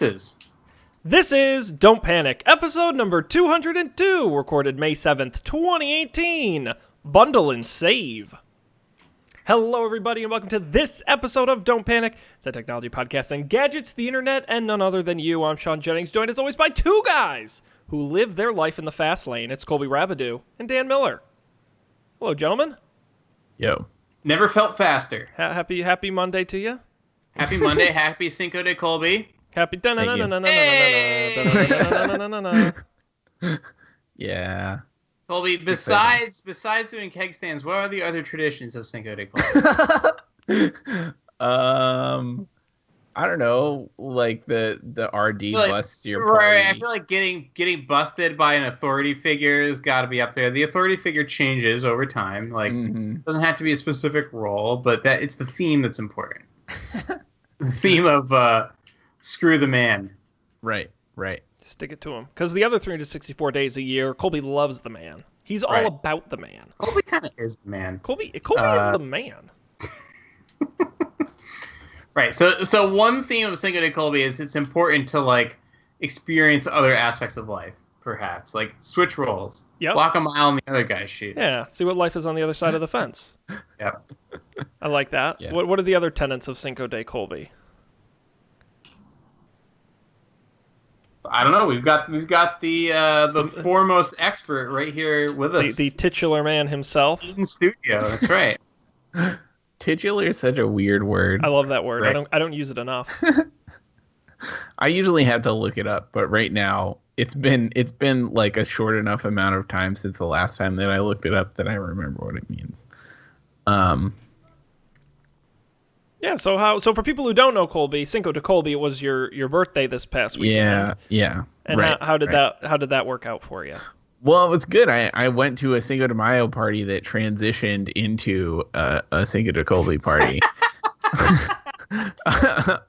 This is Don't Panic, episode number 202, recorded May 7th, 2018. Bundle and save. Hello, everybody, and welcome to this episode of Don't Panic, the technology podcast and gadgets, the internet, and none other than you. I'm Sean Jennings, joined as always by two guys who live their life in the fast lane. It's Colby Rabidou and Dan Miller. Hello, gentlemen. Yo. Never felt faster. Happy Monday to you. Happy Monday. Happy Cinco de Colby. Happy Yeah. Colby, besides doing keg stands, what are the other traditions of Cinco de Colby? I don't know, like the RD busts your party. Right, I feel like getting busted by an authority figure has got to be up there. The authority figure changes over time. Like, it doesn't have to be a specific role, but that it's the theme that's important. The theme of screw the man. Right. Stick it to him. Because the other 364 days a year, Colby loves the man. He's all about the man. Colby kind of is the man. Colby is the man. Right. So one theme of Cinco de Colby is it's important to like experience other aspects of life, perhaps. Like switch roles. Yep. Walk a mile in the other guy's shoes. Yeah. See what life is on the other side of the fence. Yep. I like that. Yeah. What are the other tenets of Cinco de Colby? I don't know. We've got the foremost expert right here with us. The titular man himself. In studio. That's right. Titular is such a weird word. I love that word. Right. I don't use it enough. I usually have to look it up, but right now it's been like a short enough amount of time since the last time that I looked it up that I remember what it means. Yeah, so for people who don't know Colby, Cinco de Colby, it was your birthday this past weekend. Yeah. And right, how did that work out for you? Well, it was good. I went to a Cinco de Mayo party that transitioned into a Cinco de Colby party. That's a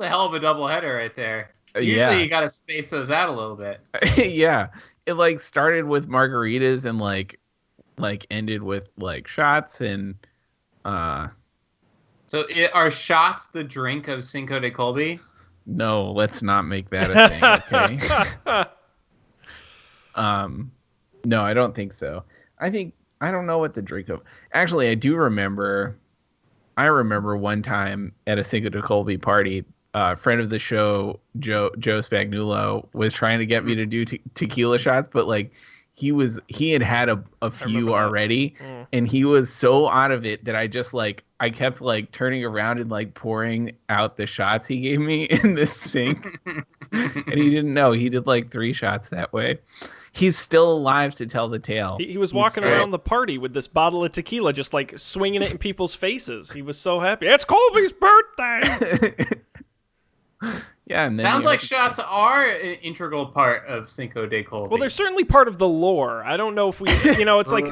hell of a doubleheader right there. Usually you got to space those out a little bit. Yeah, it like started with margaritas and like ended with like shots and. So are shots the drink of Cinco de Colby? No, let's not make that a thing, okay? No, I don't think so. I don't know what the drink of. Actually, I remember one time at a Cinco de Colby party, friend of the show, Joe Spagnuolo, was trying to get me to do tequila shots, but like he had a few already, and he was so out of it that I kept like turning around and like pouring out the shots he gave me in the sink. And he didn't know. He did like 3 shots that way. He's still alive to tell the tale. He was walking around the party with this bottle of tequila, just like swinging it in people's faces. He was so happy. It's Colby's birthday! Yeah, and then sounds like shots are an integral part of Cinco de Colby. Well, they're certainly part of the lore. I don't know if we, it's like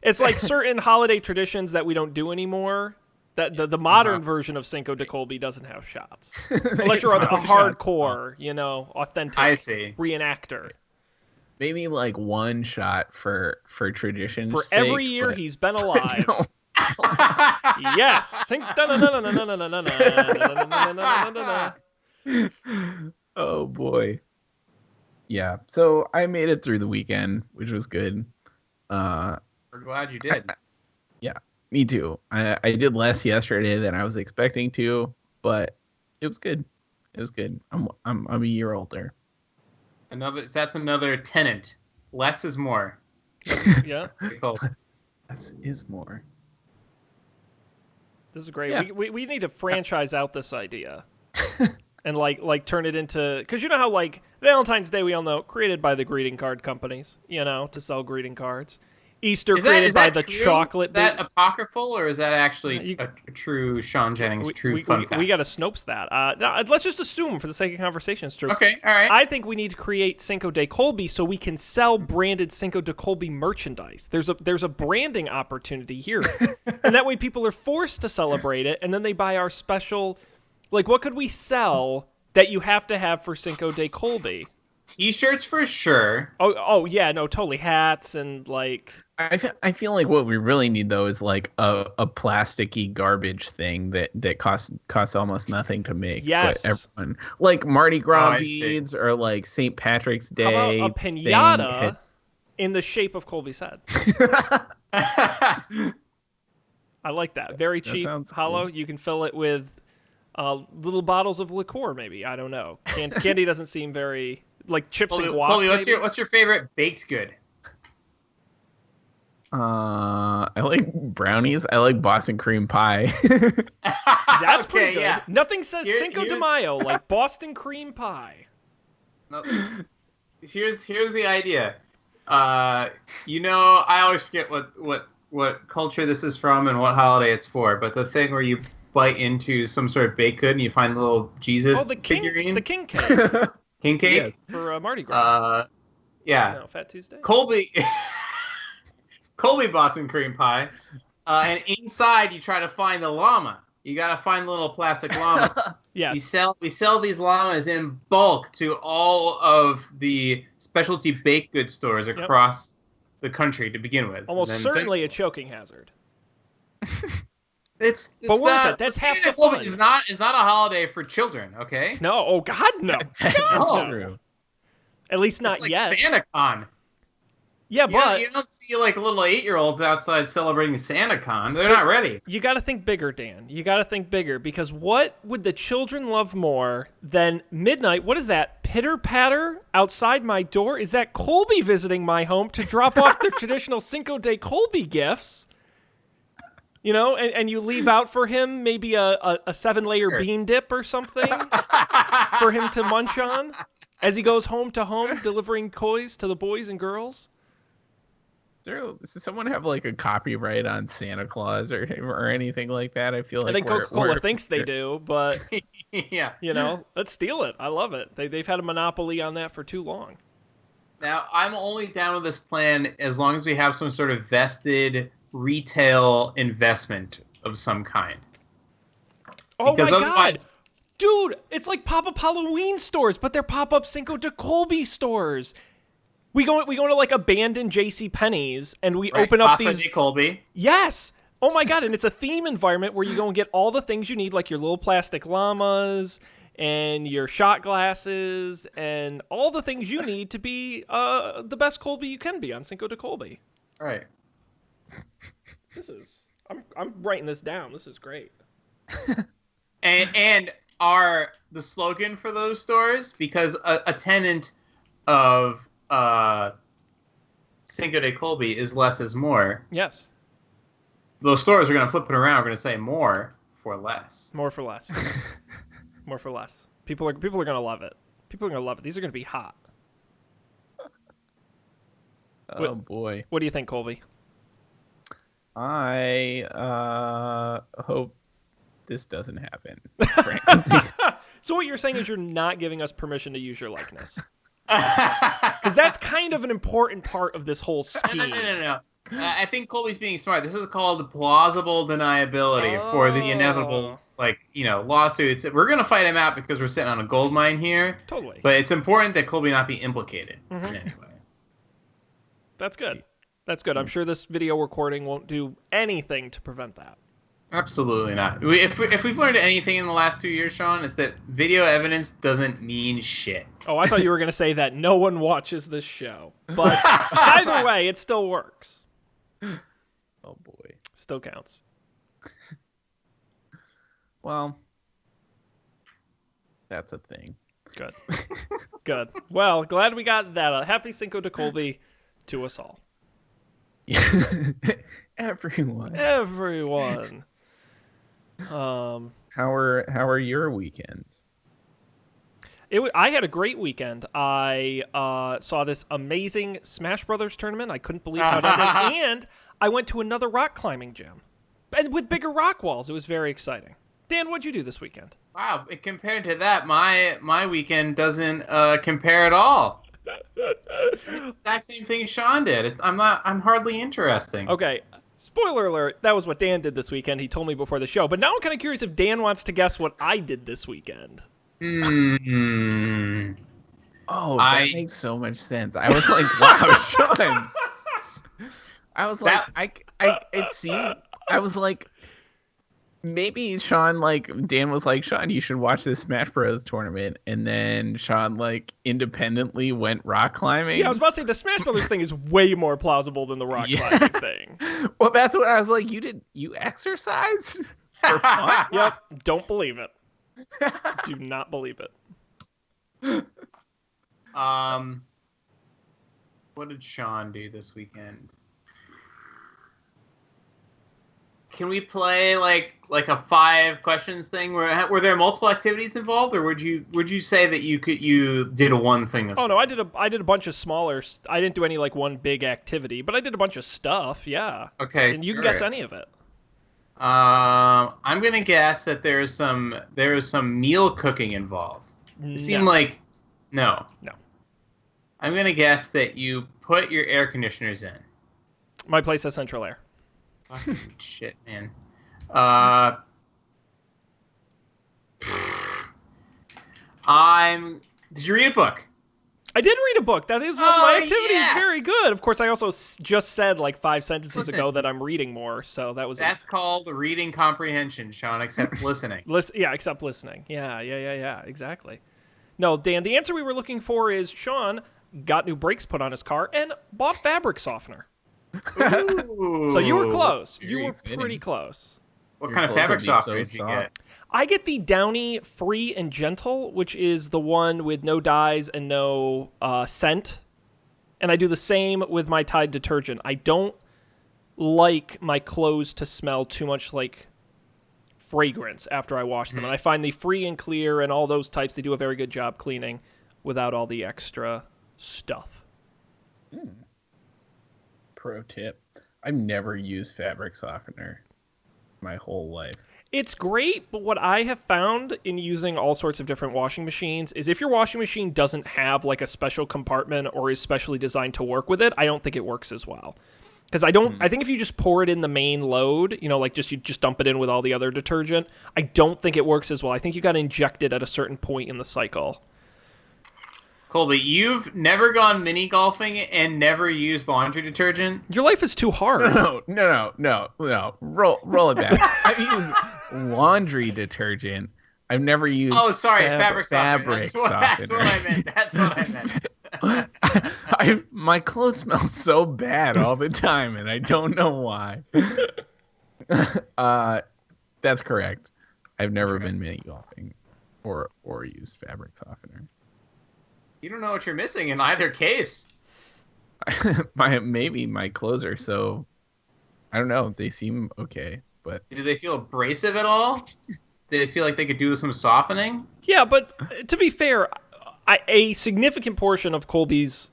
it's like certain holiday traditions that we don't do anymore. That the modern version of Cinco de Colby doesn't have shots, unless you're a hardcore, authentic reenactor. Maybe like 1 shot for tradition's for sake, every year but... he's been alive. Yes. Oh boy. Yeah, so I made it through the weekend, which was good. We're glad you did. Yeah, me too. I did less yesterday than I was expecting to, but it was good. I'm a year older. That's another tenet. Less is more. Yeah. Less is more. This is great. Yeah. We need to franchise out this idea. And like turn it into, because you know how like Valentine's Day, we all know, created by the greeting card companies, to sell greeting cards. Easter created by the chocolate. Is that apocryphal, or is that actually a true Sean Jennings fun fact? We got to Snopes that. No, let's just assume for the sake of conversation it's true. Okay, all right. I think we need to create Cinco de Colby so we can sell branded Cinco de Colby merchandise. There's a branding opportunity here, and that way people are forced to celebrate it, and then they buy our special. Like, what could we sell that you have to have for Cinco de Colby? T-shirts for sure. Oh yeah, no, totally. Hats and like. I feel like what we really need though is like a plasticky garbage thing that costs almost nothing to make. Yes. But everyone like Mardi Gras I beads or like St. Patrick's How Day. about a pinata in the shape of Colby's head? I like that. Very cheap, hollow. Cool. You can fill it with little bottles of liqueur, maybe. I don't know. Candy doesn't seem very like chips and guac. Colby, what's your favorite baked good? I like brownies. I like Boston cream pie. That's pretty good. Yeah. Nothing says Cinco de Mayo like Boston cream pie. No, here's the idea. I always forget what culture this is from and what holiday it's for. But the thing where you bite into some sort of baked good and you find the little Jesus figurine. The king cake. King cake? Yeah, for Mardi Gras. Yeah. No, Fat Tuesday. Colby Boston cream pie, and inside you try to find the llama. You gotta find the little plastic llama. Yes. We sell these llamas in bulk to all of the specialty baked goods stores across the country to begin with. Almost certainly a choking hazard. It's but worth not, it. That's half the fun. It's not a holiday for children, okay? No. Oh God, no. That's true. At least not it's like yet. SantaCon. Yeah, but you don't see like little 8-year-olds outside celebrating SantaCon. They're not ready. You got to think bigger, Dan. You got to think bigger because what would the children love more than midnight? What is that? Pitter patter outside my door? Is that Colby visiting my home to drop off their traditional Cinco de Colby gifts? You know, and you leave out for him maybe a 7-layer bean dip or something for him to munch on as he goes home to home delivering toys to the boys and girls. Does someone have like a copyright on Santa Claus or anything like that? I feel like I think Coca-Cola thinks they do, but yeah, let's steal it. I love it. They've had a monopoly on that for too long. Now I'm only down with this plan as long as we have some sort of vested retail investment of some kind. Oh my God, dude! It's like pop-up Halloween stores, but they're pop-up Cinco de Colby stores. We go to like abandoned JCPenney's and we open up Casa de Colby. Yes. Oh my God. And it's a theme environment where you go and get all the things you need, like your little plastic llamas and your shot glasses and all the things you need to be the best Colby you can be on Cinco de Colby. All right. I'm writing this down. This is great. and the slogan for those stores, because a tenant of Cinco de Colby is less is more. Yes. Those stores are going to flip it around. We're going to say more for less. More for less. More for less. People are going to love it. People are going to love it. These are going to be hot. Oh boy. What do you think, Colby? I hope this doesn't happen. Frankly. So what you're saying is you're not giving us permission to use your likeness. Because that's kind of an important part of this whole scheme. No. I think Colby's being smart. This is called plausible deniability for the inevitable, lawsuits. We're going to fight him out because we're sitting on a gold mine here. Totally. But it's important that Colby not be implicated in any way. That's good. That's good. I'm sure this video recording won't do anything to prevent that. Absolutely not. If we've learned anything in the last 2 years, Sean, it's that video evidence doesn't mean shit. Oh, I thought you were going to say that no one watches this show. But either way, it still works. Oh, boy. Still counts. Well, that's a thing. Good. Good. Well, glad we got that. Happy Cinco de Colby to us all. Everyone. How are your weekends? I had a great weekend. I saw this amazing Smash Brothers tournament. I couldn't believe how it ended. And I went to another rock climbing gym, and with bigger rock walls. It was very exciting. Dan, what'd you do this weekend? Wow, compared to that, my weekend doesn't compare at all. Exact same thing Sean did. I'm hardly interesting. Okay. Spoiler alert, that was what Dan did this weekend. He told me before the show. But now I'm kind of curious if Dan wants to guess what I did this weekend. Oh, Oh, that makes so much sense. I was like, wow, Sean. I was like, it seemed, I was like, maybe Sean, like, Dan was like, Sean, you should watch this Smash Bros. Tournament. And then Sean, like, independently went rock climbing. Yeah, I was about to say, the Smash Brothers thing is way more more than the rock climbing thing. Well, that's what I was like, you exercise for fun? Yep, don't believe it. Do not believe it. What did Sean do this weekend? Can we play like a 5 questions thing? Were there multiple activities involved, or would you say that you did a one thing this week? No, I did a bunch of smaller. I didn't do any like one big activity, but I did a bunch of stuff. Yeah. Okay. And you can guess any of it. I'm gonna guess that there is some meal cooking involved. It seemed like no. I'm gonna guess that you put your air conditioners in. My place has central air. Fucking shit, man. Did you read a book? I did read a book. That is one of my activities. Yes! Very good. Of course, I also just said like 5 sentences ago that I'm reading more, so that was That's called reading comprehension, Sean, except listening. Except listening. Yeah, exactly. No, Dan, the answer we were looking for is Sean got new brakes put on his car and bought fabric softener. Ooh, so you were close. You were exciting. pretty close. What kind of fabric softener did you get? I get the Downy Free and Gentle, which is the one with no dyes and no scent. And I do the same with my Tide detergent. I don't like my clothes to smell too much like fragrance after I wash them. And I find the Free and Clear and all those types, they do a very good job cleaning without all the extra stuff. Pro tip. I've never used fabric softener my whole life. It's great, but what I have found in using all sorts of different washing machines is if your washing machine doesn't have like a special compartment or is specially designed to work with it, I don't think it works as well. Because I think if you just pour it in the main load, like you just dump it in with all the other detergent, I don't think it works as well. I think you got to inject it at a certain point in the cycle. Colby, you've never gone mini golfing and never used laundry detergent? Your life is too hard. No. Roll it back. I've used laundry detergent. I've never used. Oh, sorry, fabric softener. That's what I meant. My clothes smell so bad all the time, and I don't know why. That's correct. I've never been mini golfing or used fabric softener. You don't know what you're missing in either case. Maybe my clothes are so, I don't know. They seem okay, but do they feel abrasive at all? Did it feel like they could do some softening? Yeah, but to be fair, a significant portion of Colby's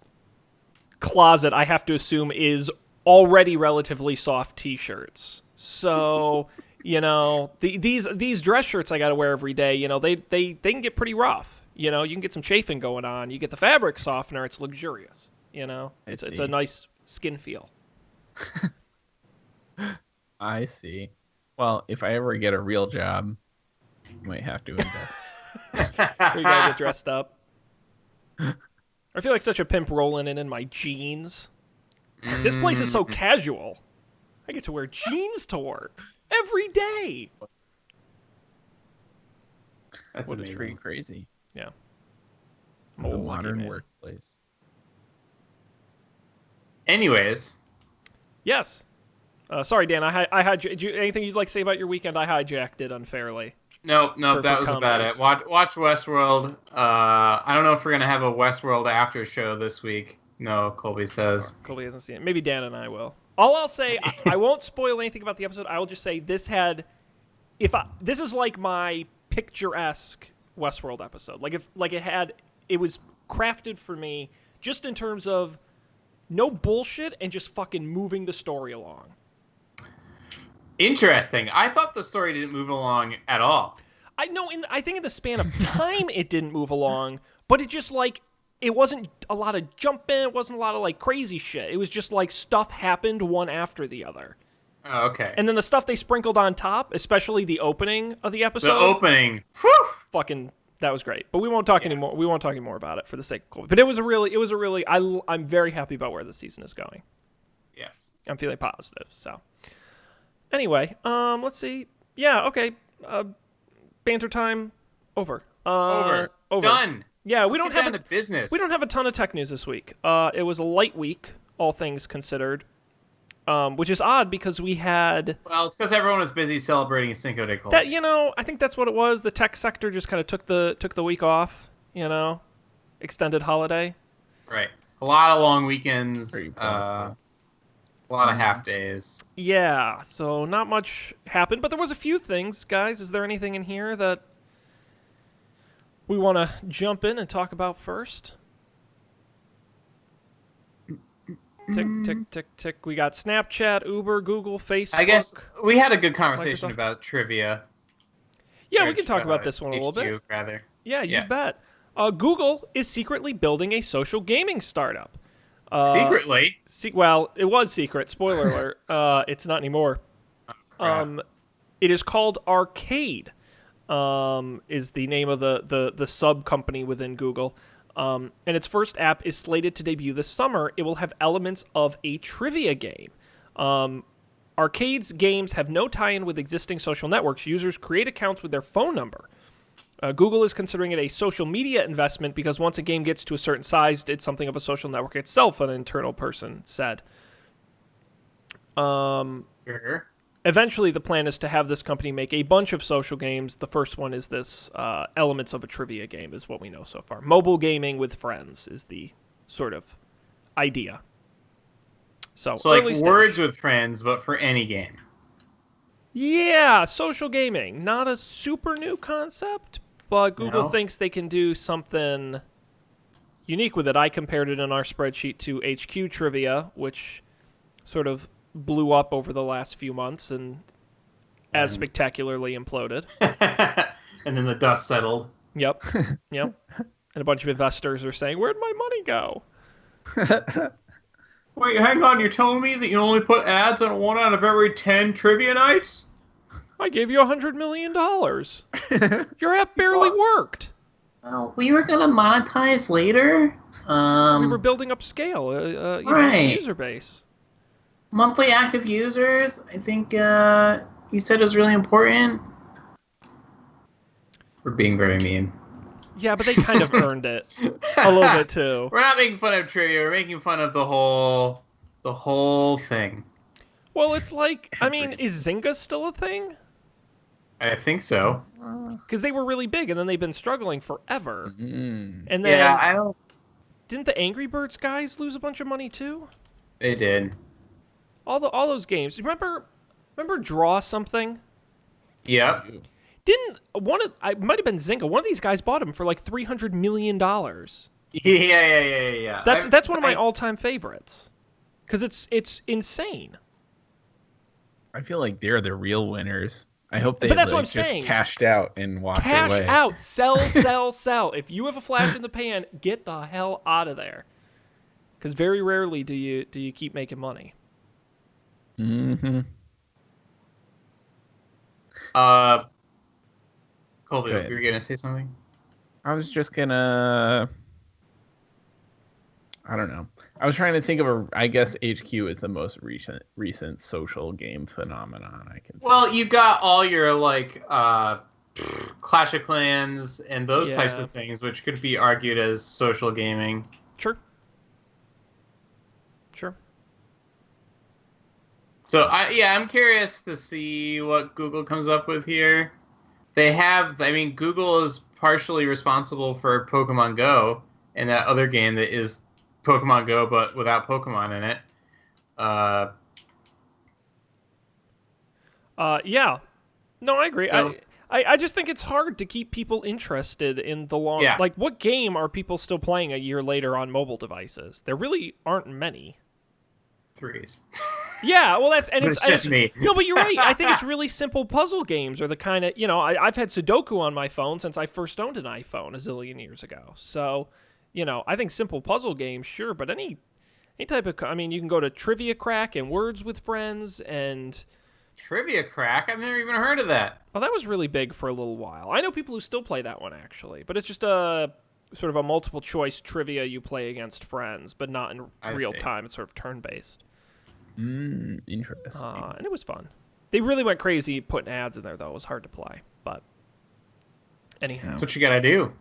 closet, I have to assume, is already relatively soft T-shirts. So, these dress shirts I got to wear every day, they can get pretty rough. You can get some chafing going on. You get the fabric softener, it's luxurious. It's a nice skin feel. I see. Well, if I ever get a real job, I might have to invest. You gotta get dressed up. I feel like such a pimp rolling in my jeans. This place is so casual. I get to wear jeans to work every day. That's pretty crazy. Yeah. The modern workplace. Anyways. Yes. Sorry, Dan. I anything you'd like to say about your weekend? I hijacked it unfairly. No, that was about it. Watch Westworld. I don't know if we're gonna have a Westworld after show this week. No, Colby says. Colby hasn't seen it. Maybe Dan and I will. All I'll say, I won't spoil anything about the episode. I will just say this is like my picturesque Westworld episode. It was crafted for me just in terms of no bullshit and just fucking moving the story along. Interesting. I thought the story didn't move along at all. I know. I think in the span of time it didn't move along, but it just it wasn't a lot of jumping. It wasn't a lot of crazy shit. It was just stuff happened one after the other. Oh, okay. And then the stuff they sprinkled on top, especially the opening of the episode. The opening. Whew! Fucking That was great. But we won't talk anymore. We won't talk anymore about it for the sake of Colby. But it was a really. I'm very happy about where the season is going. Yes. I'm feeling positive. So anyway, let's see. Yeah. Okay. Banter time over. Over. Done. Yeah, Let's get down to business. We don't have a ton of tech news this week. It was a light week, all things considered, which is odd because we had. Well, it's because everyone was busy celebrating Cinco de Colby. I think that's what it was. The tech sector just kind of took the week off. Extended holiday. Right. A lot of long weekends. Pretty A lot of half days. Yeah. So not much happened, but there was a few things, guys. Is there anything in here that we want to jump in and talk about first? Tick, tick, tick, tick. We got Snapchat, Uber, Google, Facebook. I guess we had a good conversation Microsoft. about trivia. Yeah, we can talk about this one a little bit. Rather. Yeah, you bet. Google is secretly building a social gaming startup. Secretly? Well, it was secret. Spoiler alert. It's not anymore. It is called Arcade. Is the name of the sub company within Google. And its first app is slated to debut this summer. It will have elements of a trivia game. Arcade's games have no tie-in with existing social networks. Users create accounts with their phone number. Google is considering it a social media investment because once a game gets to a certain size, it's something of a social network itself, an internal person said. Sure. Eventually, the plan is to have this company make a bunch of social games. The first one is this elements of a trivia game is what we know so far. Mobile gaming with friends is the sort of idea. So like Words with Friends, but for any game. Yeah, social gaming. Not a super new concept, but Google thinks they can do something unique with it. I compared it in our spreadsheet to HQ Trivia, which sort of blew up over the last few months and as spectacularly imploded. And then the dust settled. Yep. And a bunch of investors are saying, where'd my money go? Wait, hang on. You're telling me that you only put ads on 1 out of every 10 trivia nights? I gave you $100 million. Your app barely worked. Oh, we were going to monetize later. We were building up scale, user base. Monthly active users, I think you said it was really important. We're being very mean. Yeah, but they kind of earned it a little bit too. We're not making fun of trivia. We're making fun of the whole thing. Well, it's like, I mean, is Zynga still a thing? I think so. Because they were really big, and then they've been struggling forever. Mm. And then, I don't. Didn't the Angry Birds guys lose a bunch of money too? They did. All those games. Remember Draw Something? Yep. Didn't it might have been Zynga. One of these guys bought them for like $300 million. Yeah. That's one of my all-time favorites. Because it's insane. I feel like they're the real winners. I hope they But that's what I'm just saying. cashed out and walked Cash away. out. Sell. If you have a flash in the pan, get the hell out of there. Because very rarely do you keep making money. Mm-hmm. Colby, you were going to say something? I was just gonna... I don't know. I was trying to think of I guess HQ is the most recent social game phenomenon I can. Well, you got all your Clash of Clans and those types of things, which could be argued as social gaming. Sure. So I'm curious to see what Google comes up with here. Google is partially responsible for Pokemon Go and that other game that is Pokemon Go but without Pokemon in it. Yeah. No, I agree. So, I just think it's hard to keep people interested in the long... Yeah. Like, what game are people still playing a year later on mobile devices? There really aren't many. threes. Yeah, well, it's just me. No, but you're right. I think it's really simple puzzle games are the kind of, I've had Sudoku on my phone since I first owned an iPhone a zillion years ago. So, I think simple puzzle games, sure, but any type of, you can go to Trivia Crack and Words with Friends and Trivia Crack? I've never even heard of that. Well, that was really big for a little while. I know people who still play that one, actually. But it's just a sort of a multiple choice trivia you play against friends, but not in real time. It's sort of turn-based. Interesting. And it was fun. They really went crazy putting ads in there, though. It was hard to play. But anyhow. That's what you gotta do.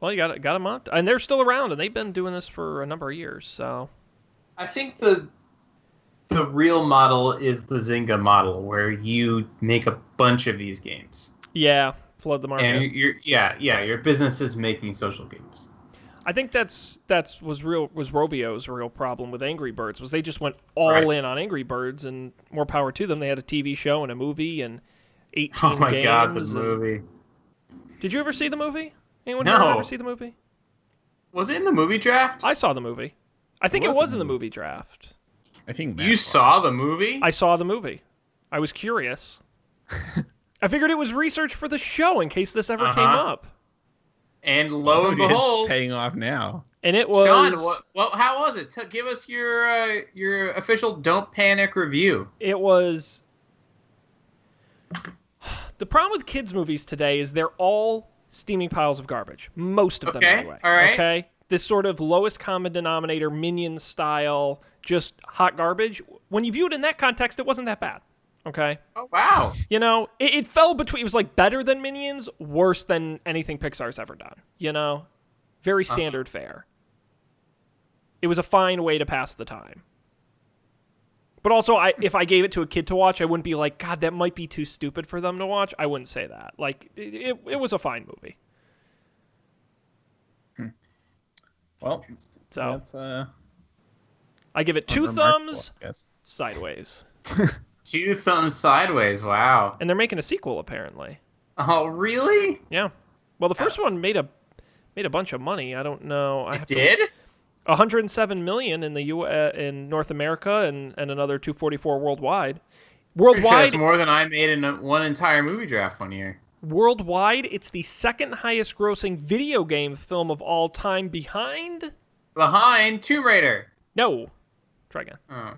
Well, you got them on. And they're still around, and they've been doing this for a number of years, so... I think the real model is the Zynga model, where you make a bunch of these games. Yeah, flood the market. And your business is making social games. I think was Rovio's real problem with Angry Birds, was they just went all in on Angry Birds, and more power to them. They had a TV show and a movie and 18 games. Oh my god, the movie. Did you ever see the movie? Anyone No. here ever see the movie? Was it in the movie draft? I saw the movie. I think it was in the movie draft. I think you saw the movie? I saw the movie. I was curious. I figured it was research for the show in case this ever came up. And lo and behold, it's paying off now. And it was... Sean, how was it? Give us your official Don't Panic review. It was... The problem with kids' movies today is they're all steaming piles of garbage. Most of them, anyway. All right. Okay? This sort of lowest common denominator, Minion style, just hot garbage. When you view it in that context, it wasn't that bad. Okay? Oh, wow. You know, it fell between... It was like better than Minions, worse than anything Pixar's ever done. You know? Very standard fare. It was a fine way to pass the time. But also, if I gave it to a kid to watch, I wouldn't be like, God, that might be too stupid for them to watch. I wouldn't say that. Like, it was a fine movie. Well, so that's I give it 2 thumbs sideways. 2 thumbs sideways. Wow. And they're making a sequel, apparently. Oh, really? Yeah. Well, the first one made a bunch of money. I don't know. It did? 107 million in in North America and another 244 worldwide. Worldwide, that's more than I made in one entire movie draft one year. Worldwide, it's the second highest grossing video game film of all time behind Tomb Raider. No. Try again. Oh.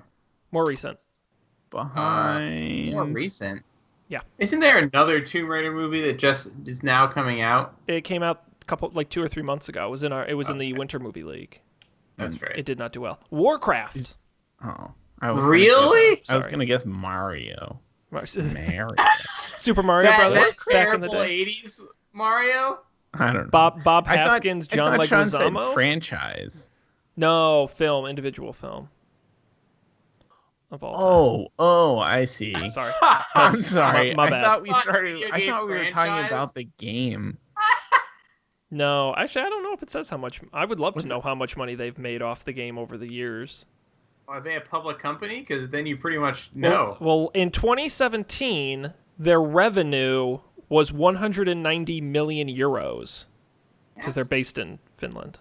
More recent. Behind. More recent. Yeah. Isn't there another Tomb Raider movie that just is now coming out? It came out like 2 or 3 months ago. It was in the Winter Movie League. That's right. It did not do well. Warcraft. Oh. Really? I was gonna guess Mario. Mario. Super Mario Brothers. That back in the terrible day. 80s Mario? I don't know. Bob Haskins, John I thought Sean said Leguizamo. franchise. No, individual film. Of all time. Oh, I see. Sorry. I'm sorry. My bad. I thought we were talking franchise? about the game. No, actually, I don't know if it says how much. I would love to know how much money they've made off the game over the years. Are they a public company? Because then you pretty much know. Well, in 2017, their revenue was 190 million euros because they're based in Finland.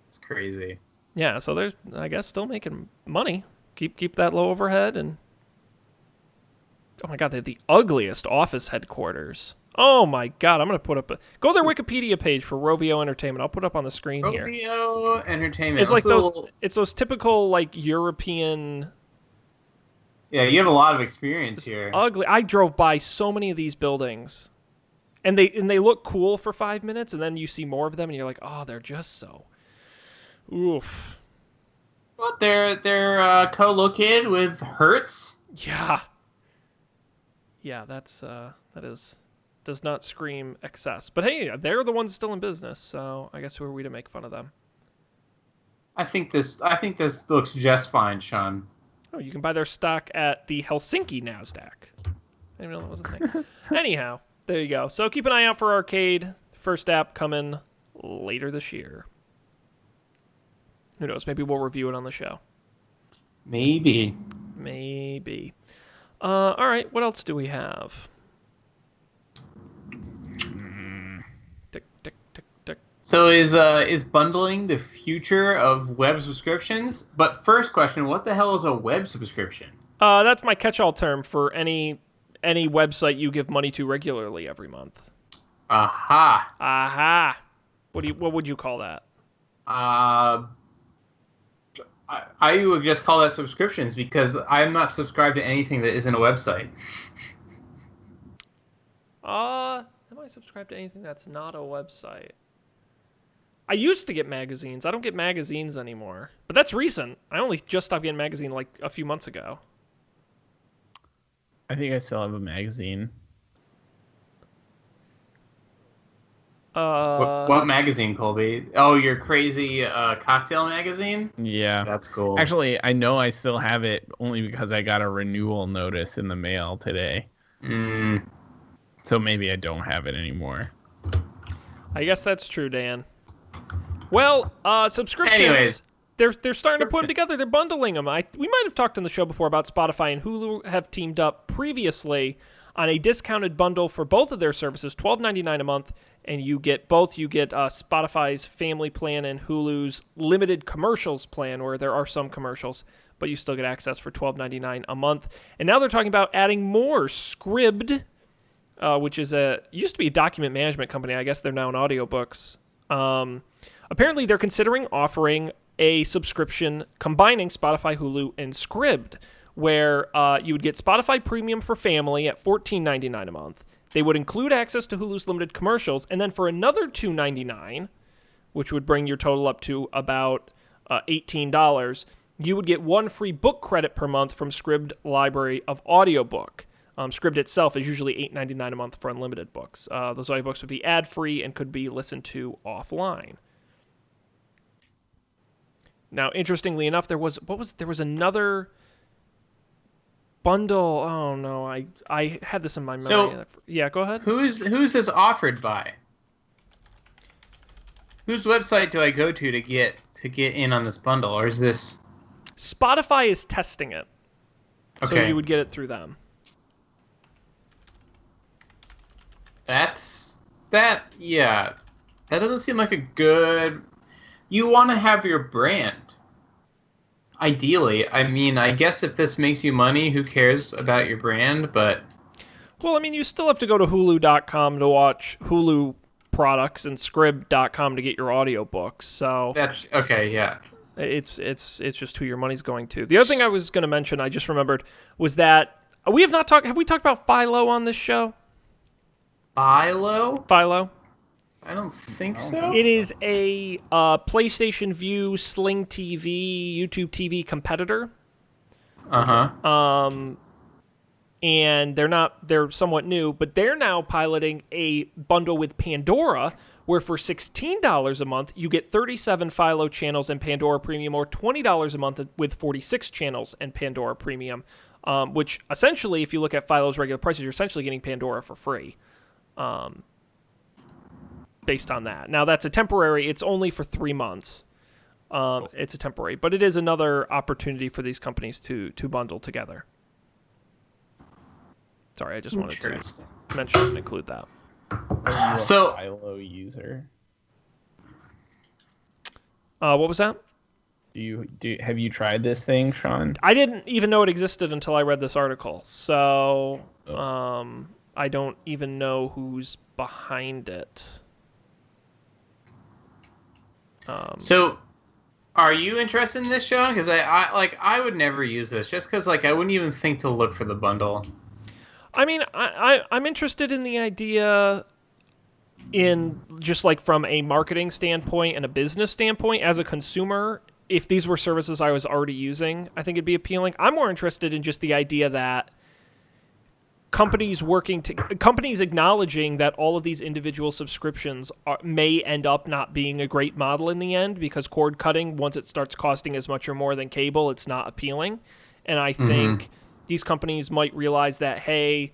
It's crazy. Yeah, so they're, I guess, still making money. Keep that low overhead and... Oh my god, they have the ugliest office headquarters. Oh my god, I'm going to put up go to their Wikipedia page for Rovio Entertainment. I'll put up on the screen here. Rovio Entertainment. It's like those typical like European... Yeah, you have a lot of experience here. Ugly. I drove by so many of these buildings. And they look cool for 5 minutes, and then you see more of them and you're like, "Oh, they're just so oof." Well, they're co-located with Hertz. Yeah. Yeah, does not scream excess. But hey, they're the ones still in business, so I guess who are we to make fun of them? I think this looks just fine, Sean. Oh, you can buy their stock at the Helsinki NASDAQ. I didn't even know that was a thing. Anyhow, there you go. So keep an eye out for Arcade. First app coming later this year. Who knows? Maybe we'll review it on the show. Maybe. All right, what else do we have? Tick, tick, tick, tick. So is bundling the future of web subscriptions? But first question, what the hell is a web subscription? That's my catch-all term for any website you give money to regularly every month. Aha. What would you call that? I I would just call that subscriptions because I'm not subscribed to anything that isn't a website. Am I subscribed to anything that's not a website? I used to get magazines. I don't get magazines anymore. But that's recent. I only just stopped getting magazine like a few months ago. I think I still have a magazine. What magazine, Colby? Oh, your crazy cocktail magazine? Yeah. That's cool. Actually, I know I still have it only because I got a renewal notice in the mail today. So maybe I don't have it anymore. I guess that's true, Dan. Well, subscriptions. Anyways. They're starting to put them together. They're bundling them. We might have talked on the show before about Spotify and Hulu have teamed up previously on a discounted bundle for both of their services, $12.99 a month, and you get both. You get Spotify's family plan and Hulu's limited commercials plan, where there are some commercials, but you still get access for $12.99 a month. And now they're talking about adding more. Scribd, which is used to be a document management company. I guess they're now in audiobooks. Apparently, they're considering offering a subscription combining Spotify, Hulu, and Scribd, where you would get Spotify Premium for family at $14.99 a month. They would include access to Hulu's limited commercials, and then for another $2.99, which would bring your total up to about $18, you would get one free book credit per month from Scribd Library of Audiobook. Scribd itself is usually $8.99 a month for unlimited books. Those audiobooks would be ad-free and could be listened to offline. Now, interestingly enough, there was another bundle. Oh no, I had this in my memory. So, yeah, go ahead. Who's this offered by? Whose website do I go to get in on this bundle, or is this? Spotify is testing it, so Okay. you would get it through them. Yeah. That doesn't seem like a good. You want to have your brand. Ideally, I mean, I guess if this makes you money, who cares about your brand? But well, I mean, you still have to go to Hulu.com to watch Hulu products and Scribd.com to get your audiobooks. So that's okay. Yeah. It's just who your money's going to. The other thing I was going to mention, I just remembered, was that have we talked about Philo on this show? Philo? I don't think so. It is a PlayStation Vue, Sling TV, YouTube TV competitor. And they're somewhat new, but they're now piloting a bundle with Pandora, where for $16 a month, you get 37 Philo channels and Pandora Premium, or $20 a month with 46 channels and Pandora Premium, which essentially, if you look at Philo's regular prices, you're essentially getting Pandora for free. Based on that. Now, that's a temporary. It's only for 3 months. It's a temporary, but it is another opportunity for these companies to bundle together. Sorry, I just wanted to mention and include that. Are you a Philo user? What was that? Have you tried this thing, Sean? I didn't even know it existed until I read this article. So, I don't even know who's behind it. So, are you interested in this, Sean? Because I would never use this, just because I wouldn't even think to look for the bundle. I mean, I'm interested in the idea in just from a marketing standpoint and a business standpoint. As a consumer, if these were services I was already using, I think it'd be appealing. I'm more interested in just the idea that companies acknowledging that all of these individual subscriptions may end up not being a great model in the end, because cord cutting, once it starts costing as much or more than cable, it's not appealing. And I think these companies might realize that, hey,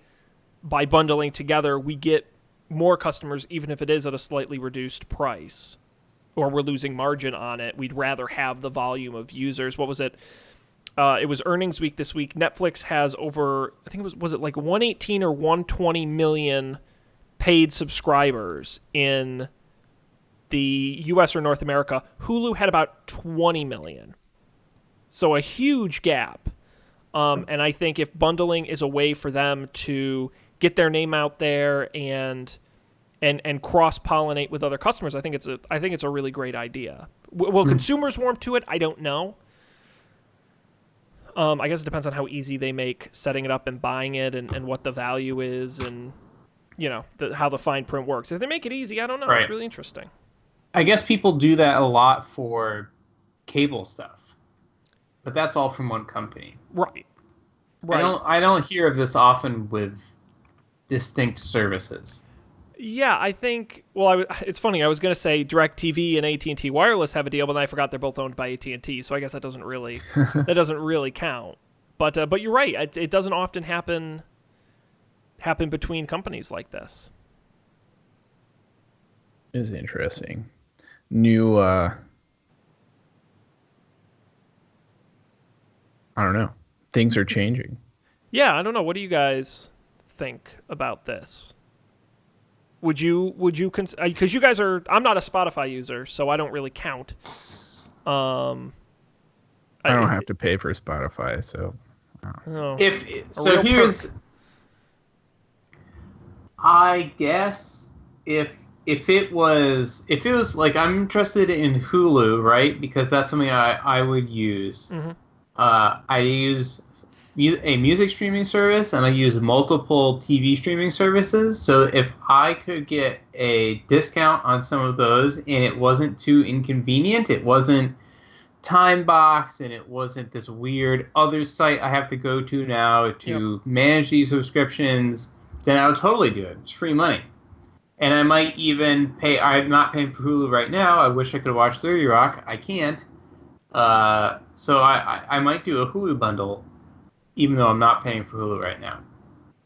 by bundling together, we get more customers, even if it is at a slightly reduced price, or we're losing margin on it. We'd rather have the volume of users. What was it? It was earnings week this week. Netflix has over, I think was it 118 or 120 million paid subscribers in the US or North America. Hulu had about 20 million. So a huge gap. And I think if bundling is a way for them to get their name out there and cross-pollinate with other customers, I think it's a really great idea. Will consumers warm to it? I don't know. I guess it depends on how easy they make setting it up and buying it, and what the value is, and how the fine print works. If they make it easy, I don't know. Right. It's really interesting. I guess people do that a lot for cable stuff, but that's all from one company. Right. I don't hear of this often with distinct services. Yeah, I think. Well, it's funny. I was going to say DirecTV and AT&T Wireless have a deal, but then I forgot they're both owned by AT&T. So I guess that doesn't really count. But you're right. It doesn't often happen between companies like this. It is interesting. New. I don't know. Things are changing. Yeah, I don't know. What do you guys think about this? Would you because you guys are, I'm not a Spotify user, so I don't really count. I don't have to pay for Spotify, so. I guess if it was like, I'm interested in Hulu, right? Because that's something I would use. Mm-hmm. I use a music streaming service, and I use multiple TV streaming services. So if I could get a discount on some of those, and it wasn't too inconvenient, it wasn't time box, and it wasn't this weird other site I have to go to now to manage these subscriptions, then I would totally do it. It's free money. And I might even pay. I'm not paying for Hulu right now. I wish I could watch 30 Rock. I can't. So I might do a Hulu bundle, even though I'm not paying for Hulu right now.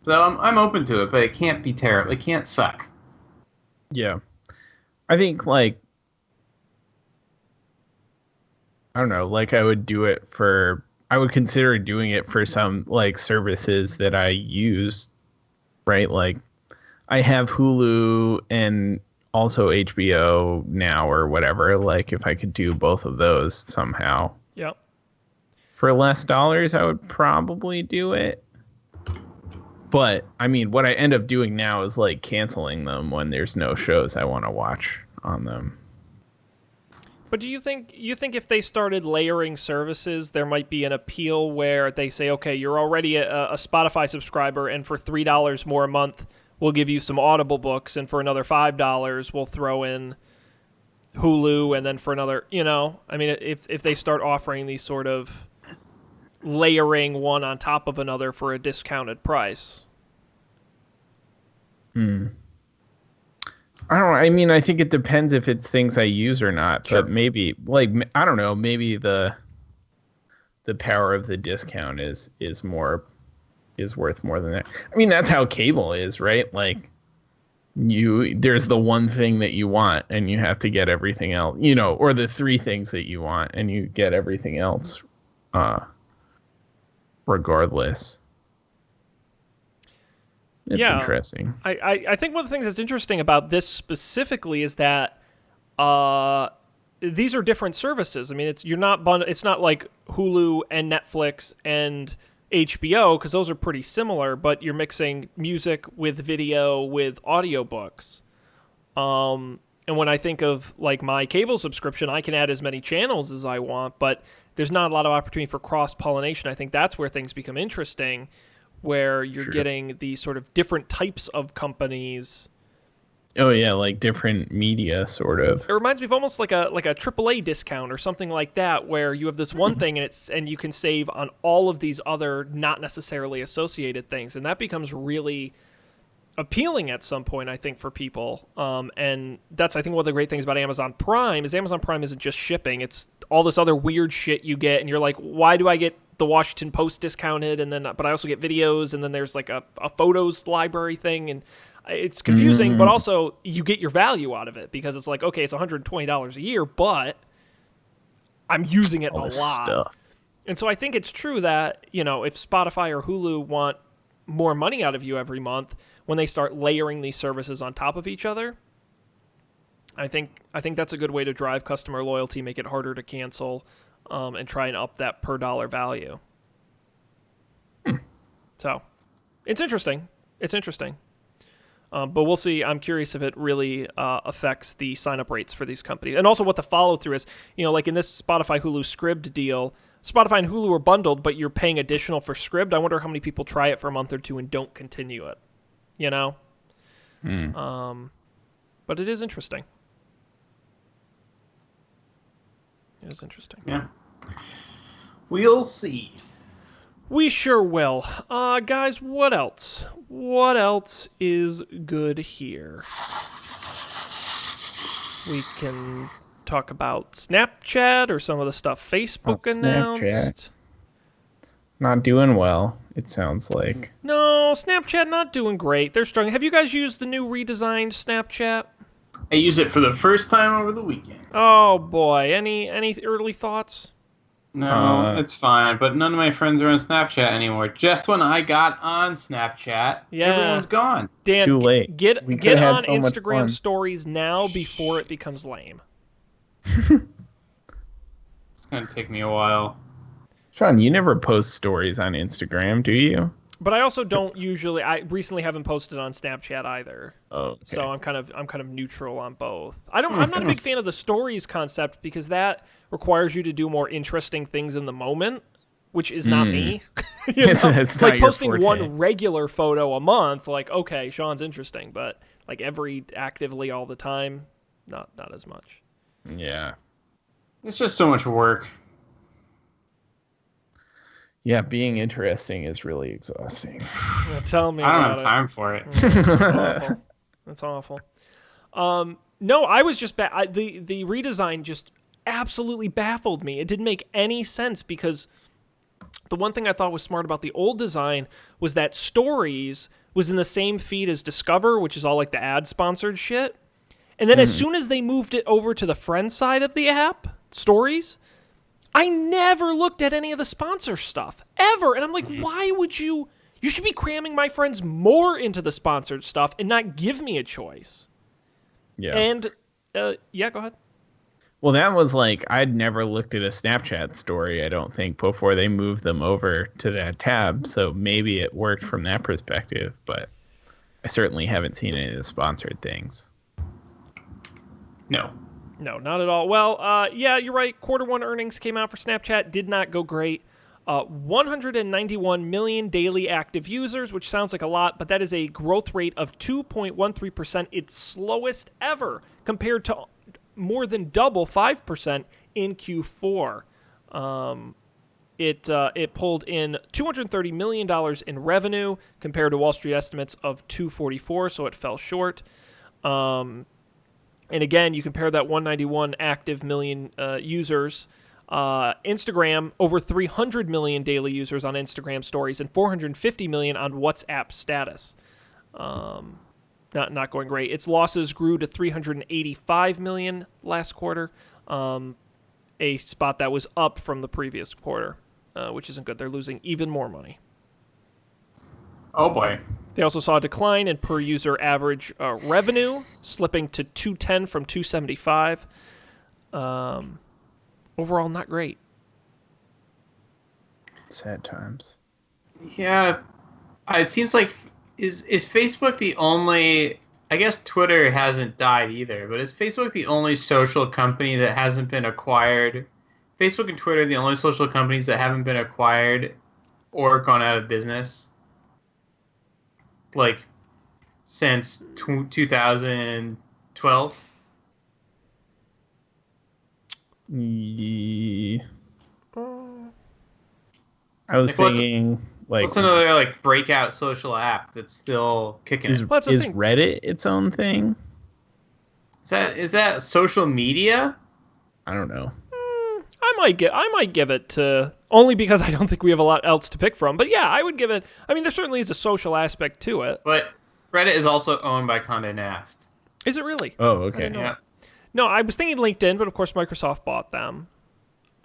So I'm open to it, but it can't be terrible. It can't suck. Yeah. I think, like, I don't know, like, I would consider doing it for some, like, services that I use, right? Like, I have Hulu and also HBO now or whatever. Like, if I could do both of those somehow. Yep. For less dollars, I would probably do it. But, I mean, what I end up doing now is, like, canceling them when there's no shows I want to watch on them. But do you think if they started layering services, there might be an appeal where they say, okay, you're already a Spotify subscriber, and for $3 more a month, we'll give you some Audible books, and for another $5, we'll throw in Hulu, and then for another, I mean, if they start offering these sort of layering one on top of another for a discounted price. I don't know. I mean, I think it depends if it's things I use or not. Sure. But maybe, like, I don't know. Maybe the power of the discount is worth more than that. I mean, that's how cable is, right? Like, there's the one thing that you want, and you have to get everything else. Or the three things that you want, and you get everything else, regardless. It's interesting. I think one of the things that's interesting about this specifically is that these are different services. I mean, it's not like Hulu and Netflix and HBO, because those are pretty similar, but you're mixing music with video with audiobooks. And when I think of, like, my cable subscription, I can add as many channels as I want, but there's not a lot of opportunity for cross-pollination. I think that's where things become interesting, where you're getting these sort of different types of companies. Oh yeah, like different media, sort of. It reminds me of almost like a AAA discount or something like that, where you have this one thing and you can save on all of these other not necessarily associated things, and that becomes really appealing at some point, I think, for people. And that's, I think, one of the great things about Amazon Prime is Amazon Prime isn't just shipping; it's all this other weird shit you get, and you're like, why do I get the Washington Post discounted, but I also get videos, and then there's like a photos library thing, and it's confusing, but also you get your value out of it, because it's like, okay, it's $120 a year, but I'm using it a lot. Stuff. And so I think it's true that, if Spotify or Hulu want more money out of you every month, when they start layering these services on top of each other, I think that's a good way to drive customer loyalty, make it harder to cancel, and try and up that per dollar value. So, it's interesting. But we'll see. I'm curious if it really affects the sign-up rates for these companies. And also what the follow-through is. Like in this Spotify Hulu Scribd deal, Spotify and Hulu are bundled, but you're paying additional for Scribd. I wonder how many people try it for a month or two and don't continue it. You know? But it is interesting. It is interesting. Yeah. We'll see. We sure will. Guys, what else? What else is good here? We can talk about Snapchat or some of the stuff Facebook announced. Snapchat. Not doing well, it sounds like. No, Snapchat not doing great. They're struggling. Have you guys used the new redesigned Snapchat? I used it for the first time over the weekend. Oh boy, any early thoughts? No, it's fine, but none of my friends are on Snapchat anymore. Just when I got on Snapchat, everyone's gone. Dan, Too late. Get We could've had on so much Instagram fun. stories now before it becomes lame. It's going to take me a while. Sean, you never post stories on Instagram, do you? But I also don't usually. I recently haven't posted on Snapchat either. Oh, okay. So I'm kind of neutral on both. I'm not a big fan of the stories concept because that requires you to do more interesting things in the moment, which is not me. You know? It's not like your posting forte. one regular photo a month, like okay, Sean's interesting, but like actively all the time, not as much. Yeah. It's just so much work. Yeah, being interesting is really exhausting. Yeah, tell me I don't about have it. time for it. That's awful. No, I was just the redesign just absolutely baffled me. It didn't make any sense because the one thing I thought was smart about the old design was that Stories was in the same feed as Discover, which is all like the ad-sponsored shit. And then as soon as they moved it over to the friend side of the app, Stories, I never looked at any of the sponsor stuff, ever. And I'm like, why would you... You should be cramming my friends more into the sponsored stuff and not give me a choice. Yeah. And, yeah, go ahead. Well, that was like, I'd never looked at a Snapchat story, I don't think, before they moved them over to that tab. So maybe it worked from that perspective, but I certainly haven't seen any of the sponsored things. No. No, not at all. Well, yeah, you're right. Q1 earnings came out for Snapchat. Did not go great. 191 million daily active users, which sounds like a lot, but that is a growth rate of 2.13%. Its slowest ever compared to more than double 5% in Q4. It pulled in $230 million in revenue compared to Wall Street estimates of 244, so it fell short. And again, you compare that 191 active million users. Instagram, over 300 million daily users on Instagram stories and 450 million on WhatsApp status. Not going great. Its losses grew to 385 million last quarter, a spot that was up from the previous quarter, which isn't good. They're losing even more money. Oh, boy. They also saw a decline in per-user average revenue, slipping to $210 from $275. Overall, not great. Sad times. Yeah. It seems like... Is Facebook the only... I guess Twitter hasn't died either, but is Facebook the only social company that hasn't been acquired? Facebook and Twitter are the only social companies that haven't been acquired or gone out of business? Like, since 2012? Yeah. I was thinking, what's another like breakout social app that's still kicking? Is Reddit its own thing? Is that social media? I don't know. I might give it to, only because I don't think we have a lot else to pick from. But yeah, I would give it. I mean, there certainly is a social aspect to it. But Reddit is also owned by Condé Nast. Is it really? Oh, okay. Yeah. No, I was thinking LinkedIn, but of course Microsoft bought them.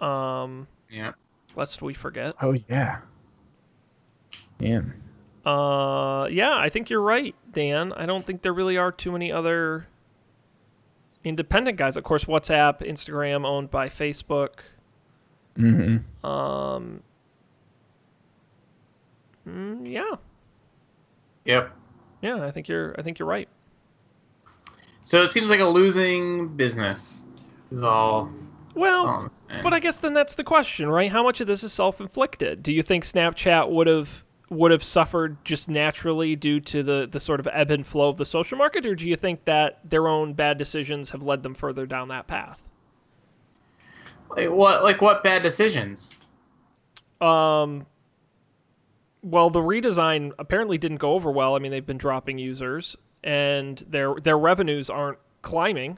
Yeah. Lest we forget. Oh yeah. Man. Yeah, I think you're right, Dan. I don't think there really are too many other independent guys. Of course, WhatsApp, Instagram, owned by Facebook. Mm-hmm. Yeah. Yep. Yeah, I think you're right. So it seems like a losing business is all Well, but I guess then that's the question, right? How much of this is self-inflicted? Do you think Snapchat would have suffered just naturally due to the sort of ebb and flow of the social market, or do you think that their own bad decisions have led them further down that path? Like what bad decisions? Well, the redesign apparently didn't go over well. I mean, they've been dropping users, and their revenues aren't climbing.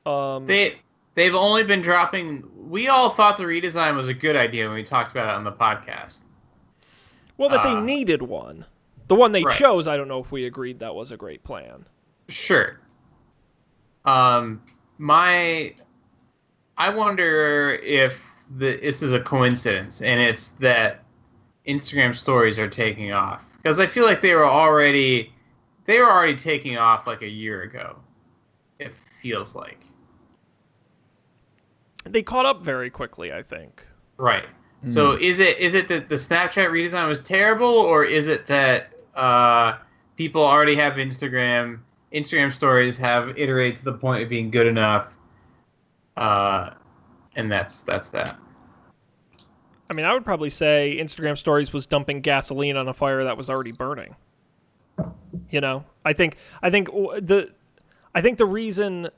They've only been dropping. We all thought the redesign was a good idea when we talked about it on the podcast. Well, that they needed one. The one they right. chose, I don't know if we agreed that was a great plan. Sure. I wonder if this is a coincidence, and it's that Instagram stories are taking off, because I feel like they were already taking off like a year ago. It feels like they caught up very quickly, I think. Right. So is it that the Snapchat redesign was terrible, or is it that people already have Instagram stories have iterated to the point of being good enough, and that's that? I mean, I would probably say Instagram stories was dumping gasoline on a fire that was already burning. You know, I think the reason.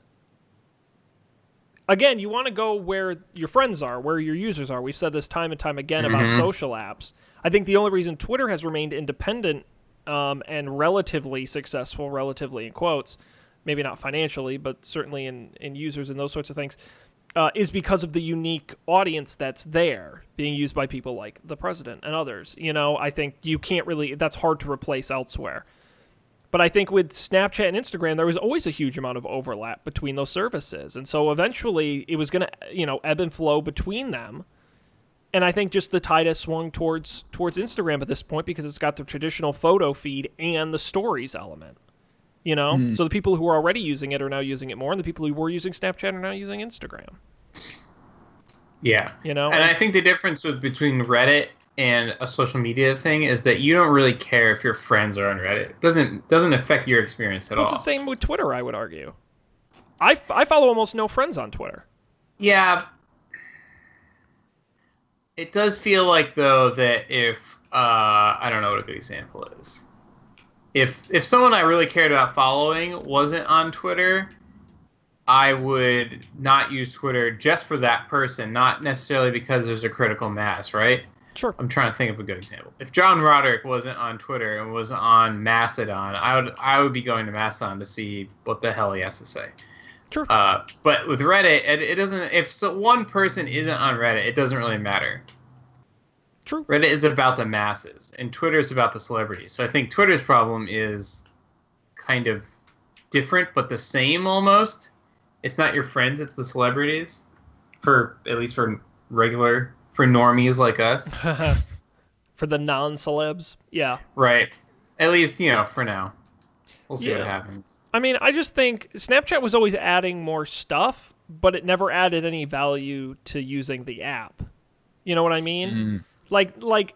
Again, you want to go where your friends are, where your users are. We've said this time and time again about social apps. I think the only reason Twitter has remained independent and relatively successful, relatively in quotes, maybe not financially, but certainly in users and those sorts of things, is because of the unique audience that's there, being used by people like the president and others. You know, I think you can't really, that's hard to replace elsewhere. But I think with Snapchat and Instagram, there was always a huge amount of overlap between those services. And so eventually it was going to, ebb and flow between them. And I think just the tide has swung towards Instagram at this point, because it's got the traditional photo feed and the stories element. So the people who are already using it are now using it more, and the people who were using Snapchat are now using Instagram. Yeah. And I think the difference between Reddit and a social media thing is that you don't really care if your friends are on Reddit. It doesn't affect your experience at all. It's the same with Twitter, I would argue. I follow almost no friends on Twitter. Yeah. It does feel like, though, that if I don't know what a good example is. If someone I really cared about following wasn't on Twitter, I would not use Twitter just for that person, not necessarily because there's a critical mass, right? Sure. I'm trying to think of a good example. If John Roderick wasn't on Twitter and was on Mastodon, I would be going to Mastodon to see what the hell he has to say. Sure. But with Reddit, it doesn't. If one person isn't on Reddit, it doesn't really matter. True. Reddit is about the masses, and Twitter is about the celebrities. So I think Twitter's problem is kind of different, but the same almost. It's not your friends; it's the celebrities. At least for normies like us. For the non-celebs, yeah. Right. At least, for now. We'll see what happens. I mean, I just think Snapchat was always adding more stuff, but it never added any value to using the app. You know what I mean? Like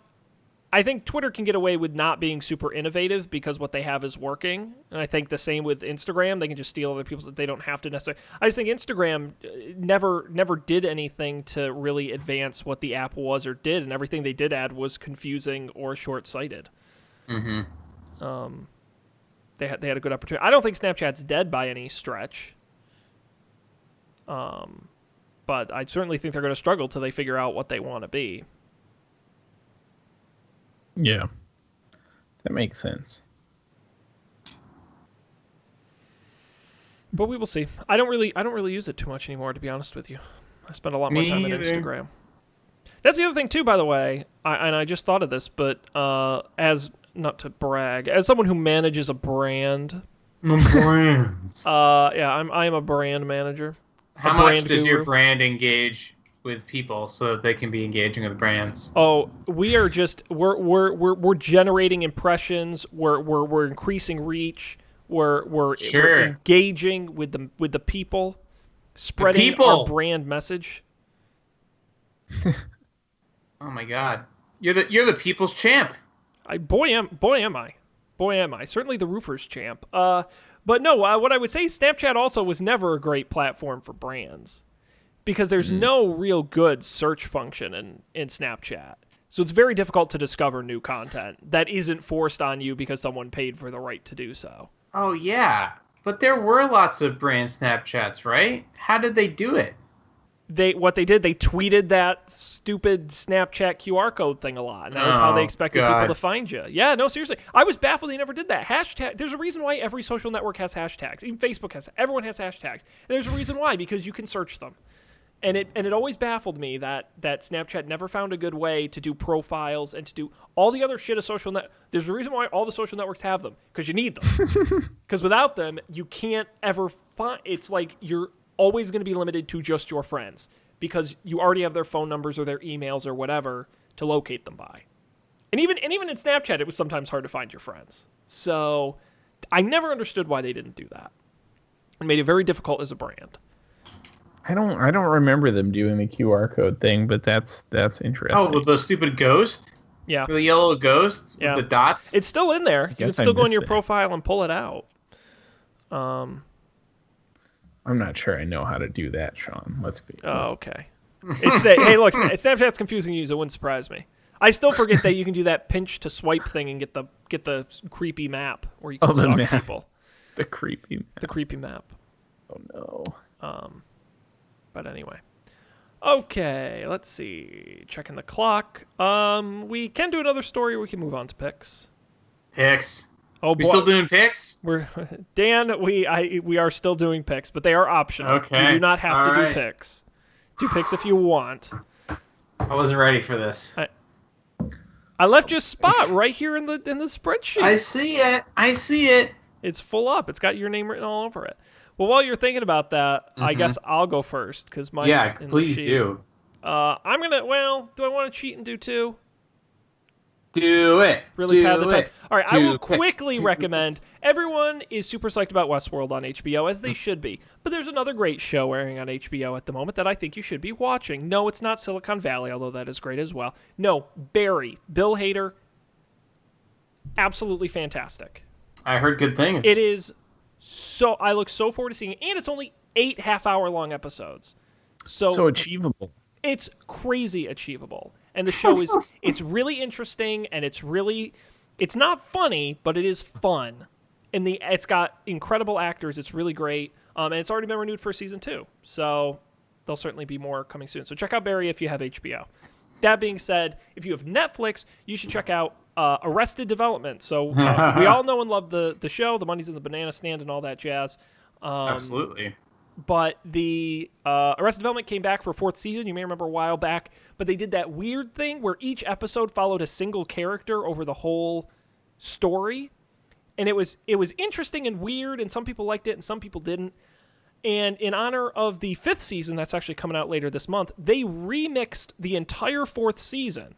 I think Twitter can get away with not being super innovative because what they have is working. And I think the same with Instagram. They can just steal other people's that they don't have to necessarily. I just think Instagram never did anything to really advance what the app was or did. And everything they did add was confusing or short-sighted. Mm-hmm. They had a good opportunity. I don't think Snapchat's dead by any stretch. But I certainly think they're going to struggle till they figure out what they want to be. Yeah, that makes sense. But we will see. I don't really use it too much anymore, to be honest with you. I spend a lot more time on Instagram. That's the other thing too, by the way. I just thought of this, but as not to brag, as someone who manages a brand. Brands. I am a brand manager. How much does your brand engage with people so that they can be engaging with brands? Oh, we are just we're generating impressions. We're increasing reach. We're engaging with the people, spreading our brand message. Oh my God, you're the people's champ. Boy am I. Certainly the roofer's champ. But no, what I would say, Snapchat also was never a great platform for brands. because there's no real good search function in Snapchat. So it's very difficult to discover new content that isn't forced on you because someone paid for the right to do so. Oh, yeah. But there were lots of brand Snapchats, right? How did they do it? They tweeted that stupid Snapchat QR code thing a lot, and that was how they expected people to find you. Yeah, no, seriously. I was baffled they never did that. Hashtag. There's a reason why every social network has hashtags. Even Facebook has. Everyone has hashtags. And there's a reason why, because you can search them. And it always baffled me that Snapchat never found a good way to do profiles and to do all the other shit of social net. There's a reason why all the social networks have them, because you need them. Because without them, you can't ever find. It's like you're always going to be limited to just your friends because you already have their phone numbers or their emails or whatever to locate them by. And even in Snapchat, it was sometimes hard to find your friends. So I never understood why they didn't do that. It made it very difficult as a brand. I don't remember them doing the QR code thing, but that's interesting. Oh, with the stupid ghost? Yeah. The yellow ghost with the dots? It's still in there. You can still go in your profile and pull it out. I'm not sure I know how to do that, Sean. Let's be. Oh, okay. Hey, look, Snapchat's confusing you, so it wouldn't surprise me. I still forget that you can do that pinch to swipe thing and get the creepy map where you can stalk people. The creepy map. The creepy map. Oh no. But anyway. Okay, let's see. Checking the clock. We can do another story, or we can move on to picks. Picks. Oh, boy. We still doing picks? Dan, we are still doing picks, but they are optional. Okay. You do not have to do picks. Do picks if you want. I wasn't ready for this. I left you a spot right here in the spreadsheet. I see it. It's full up. It's got your name written all over it. Well, while you're thinking about that, I guess I'll go first because mine's in the sheet. Do. I'm gonna. Well, do I want to cheat and do two? Do it. Really pad the time. All right, I will quickly recommend. Everyone is super psyched about Westworld on HBO, as they should be. But there's another great show airing on HBO at the moment that I think you should be watching. No, it's not Silicon Valley, although that is great as well. No, Barry. Bill Hader. Absolutely fantastic. I heard good things. It is so. I look so forward to seeing it, and it's only 8 half-hour-long episodes. So achievable. It's crazy achievable. And the show is, it's really interesting, and it's not funny, but it is fun. And it's got incredible actors. It's really great. And it's already been renewed for season 2. So there'll certainly be more coming soon. So check out Barry if you have HBO. That being said, if you have Netflix, you should check out Arrested Development. So we all know and love the show, The Money's in the Banana Stand and all that jazz. Absolutely. But the Arrested Development came back for a 4th season. You may remember a while back. But they did that weird thing where each episode followed a single character over the whole story. And it was interesting and weird, and some people liked it and some people didn't. And in honor of the 5th season that's actually coming out later this month, they remixed the entire 4th season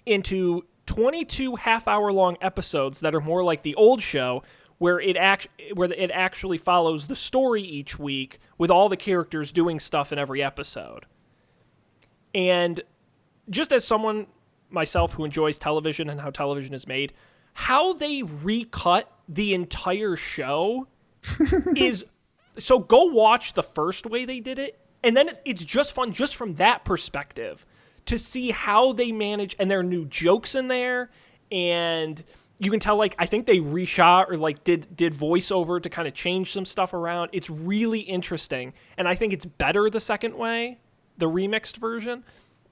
into 22 half-hour-long episodes that are more like the old show, where it actually follows the story each week with all the characters doing stuff in every episode. And just as someone, myself, who enjoys television and how television is made, how they recut the entire show is... So go watch the first way they did it, and then it's just fun just from that perspective to see how they manage, and there are new jokes in there, and... You can tell, I think they reshot or, did voiceover to kind of change some stuff around. It's really interesting, and I think it's better the second way, the remixed version.